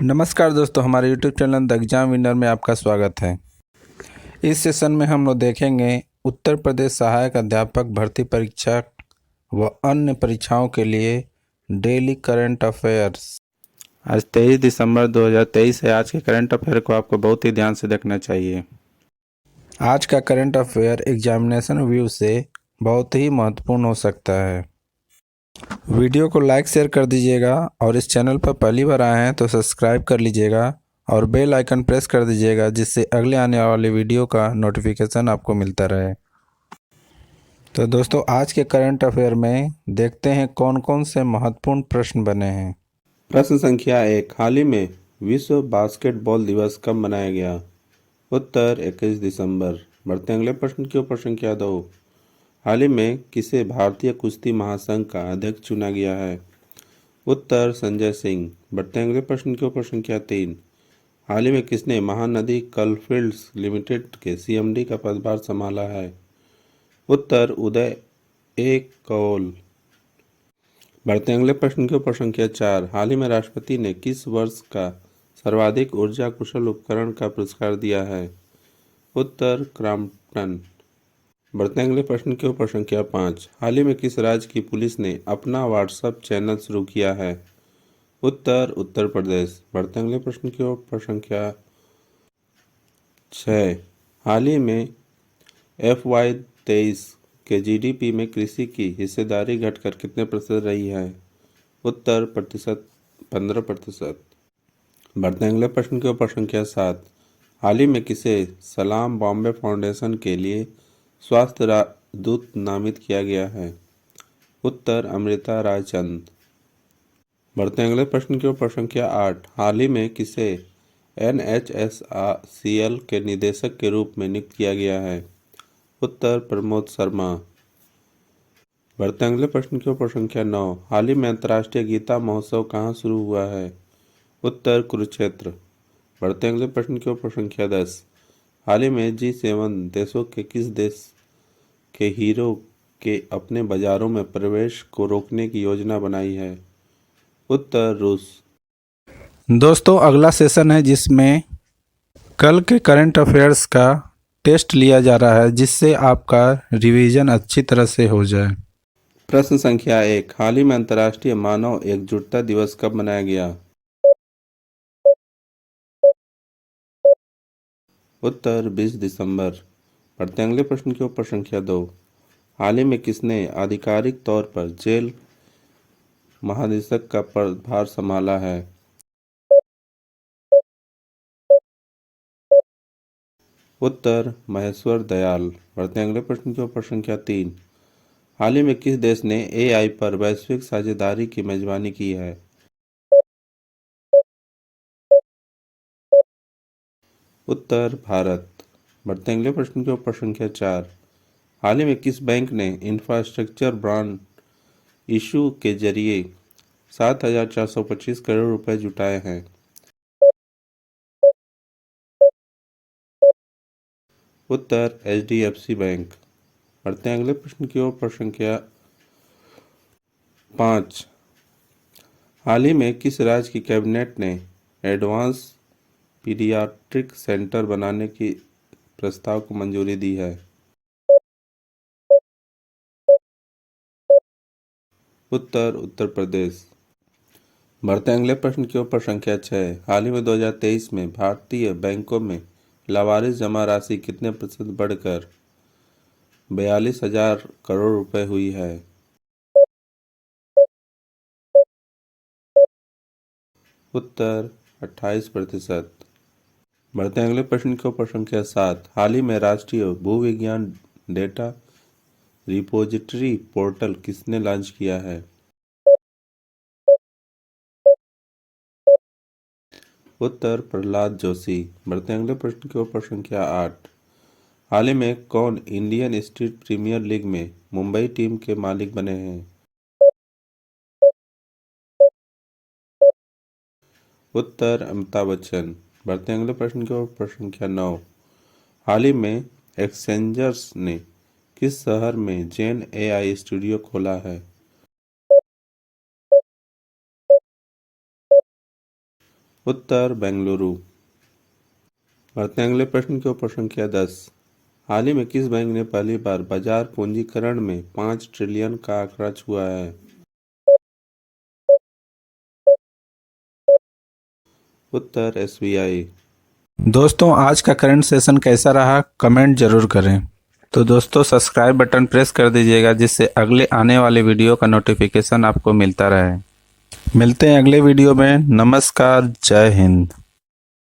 नमस्कार दोस्तों, हमारे YouTube channel the exam winner में आपका स्वागत है। इस सेशन में हम लोग देखेंगे उत्तर प्रदेश सहायक अध्यापक भर्ती परीक्षा व अन्य परीक्षाओं के लिए डेली करंट अफेयर्स। आज 23 दिसंबर 2023 है। आज के करंट अफेयर को आपको बहुत ही ध्यान से देखना चाहिए। आज का करंट अफेयर एग्जामिनेशन व्यू से बहुत ही महत्वपूर्ण हो सकता है। वीडियो को लाइक शेयर कर दीजिएगा और इस चैनल पर पहली बार आए हैं तो सब्सक्राइब कर लीजिएगा और बेल आइकन प्रेस कर दीजिएगा, जिससे अगले आने वाले वीडियो का नोटिफिकेशन आपको मिलता रहे। तो दोस्तों, आज के करंट अफेयर में देखते हैं कौन कौन से महत्वपूर्ण प्रश्न बने हैं। प्रश्न संख्या 1। हाल ही में विश्व बास्केटबॉल दिवस कब मनाया गया? उत्तर 21 दिसंबर। बढ़ते हैं अगले प्रश्न की ओर। प्रश्न संख्या 2। हाल ही में किसे भारतीय कुश्ती महासंघ का अध्यक्ष चुना गया है? उत्तर संजय सिंह। बढ़ते हैं अगले प्रश्न की ओर। प्रश्न संख्या 3। हाल ही में किसने महानदी कलफील्ड्स लिमिटेड के सीएमडी का पदभार संभाला है? उत्तर उदय ए कौल। बढ़ते हैं अगले प्रश्न की ओर। प्रश्न संख्या 4। हाल ही में राष्ट्रपति ने किस वर्ष का सर्वाधिक ऊर्जा कुशल उपकरण का पुरस्कार दिया है? उत्तर क्रॉम्पटन। बढ़ते हैं अगले प्रश्न की ओर। प्रश्न संख्या 5। हाल ही में किस राज्य की पुलिस ने अपना व्हाट्सएप चैनल शुरू किया है? उत्तर उत्तर प्रदेश। बढ़ते हैं अगले प्रश्न की ओर। प्रश्न संख्या 6। हाल ही में FY23 के GDP में कृषि की हिस्सेदारी घटकर कितने प्रतिशत रही है? उत्तर 15%। बढ़ते हैं अगले प्रश्न की ओर। प्रश्न संख्या 7। हाल ही में किसे सलाम बॉम्बे फाउंडेशन के लिए स्वास्थ्य दूत नामित किया गया है? उत्तर अमृता रायचंद। बढ़ते हैं अगले प्रश्न की ओर। प्रश्न संख्या 8। हाल ही में किसे NHSCL के निदेशक के रूप में नियुक्त किया गया है? उत्तर प्रमोद शर्मा। बढ़ते हैं अगले प्रश्न की ओर। प्रश्न संख्या 9। हाल ही में अंतर्राष्ट्रीय गीता महोत्सव कहाँ शुरू हुआ है? उत्तर कुरुक्षेत्र। बढ़ते हैं अगले प्रश्न की ओर। प्रश्न संख्या 10। हाल ही में G7 देशों के किस देश के हीरो के अपने बाजारों में प्रवेश को रोकने की योजना बनाई है? उत्तर रूस। दोस्तों, अगला सेशन है जिसमें कल के करंट अफेयर्स का टेस्ट लिया जा रहा है, जिससे आपका रिवीजन अच्छी तरह से हो जाए। प्रश्न संख्या 1। हाल ही में अंतर्राष्ट्रीय मानव एकजुटता दिवस कब मनाया गया? उत्तर 20 दिसंबर। बढ़ते हैं अगले प्रश्न की ओर। प्रश्न संख्या 2। हाल ही में किसने आधिकारिक तौर पर जेल महानिदेशक का पदभार संभाला है? उत्तर महेश्वर दयाल। बढ़ते हैं अगले प्रश्न की ओर। प्रश्न संख्या 3। हाल ही में किस देश ने AI पर वैश्विक साझेदारी की मेजबानी की है? उत्तर भारत। बढ़ते हैं अगले प्रश्न की ओर। प्रश्न संख्या 4। हाल ही में किस बैंक ने इंफ्रास्ट्रक्चर बॉन्ड इशू के जरिए 7,425 करोड़ रुपए जुटाए हैं? उत्तर HDFC बैंक। बढ़ते हैं अगले प्रश्न की ओर। प्रश्न संख्या 5। हाल ही में किस राज्य की कैबिनेट ने एडवांस पीडियाट्रिक सेंटर बनाने की प्रस्ताव को मंजूरी दी है? उत्तर उत्तर प्रदेश। बढ़ते हैं अगले प्रश्न की ओर। प्रश्न संख्या 6। हाल ही में 2023 में भारतीय बैंकों में लावारिस जमा राशि कितने प्रतिशत बढ़कर 42,000 करोड़ रुपए हुई है? उत्तर 28%। बढ़ते हैं अगले प्रश्न की ओर। प्रश्न संख्या 7। हाल ही में राष्ट्रीय भूविज्ञान डेटा रिपोजिटरी पोर्टल किसने लॉन्च किया है? उत्तर प्रहलाद जोशी। बढ़ते हैं अगले प्रश्न की ओर। प्रश्न संख्या 8। हाल ही में कौन इंडियन स्ट्रीट प्रीमियर लीग में मुंबई टीम के मालिक बने हैं? उत्तर अमिताभ बच्चन। बढ़ते हैं अगले प्रश्न की ओर। प्रश्न संख्या 9। हाल ही में एक्सेंजर्स ने किस शहर में जेन AI स्टूडियो खोला है? उत्तर बेंगलुरु। बढ़ते हैं अगले प्रश्न की ओर। प्रश्न संख्या 10। हाल ही में किस बैंक ने पहली बार बाजार पूंजीकरण में 5 ट्रिलियन का आंकड़ा छुआ है? उत्तर SBI। दोस्तों, आज का करंट सेशन कैसा रहा कमेंट जरूर करें। तो दोस्तों, सब्सक्राइब बटन प्रेस कर दीजिएगा जिससे अगले आने वाले वीडियो का नोटिफिकेशन आपको मिलता रहे। मिलते हैं अगले वीडियो में। नमस्कार, जय हिंद।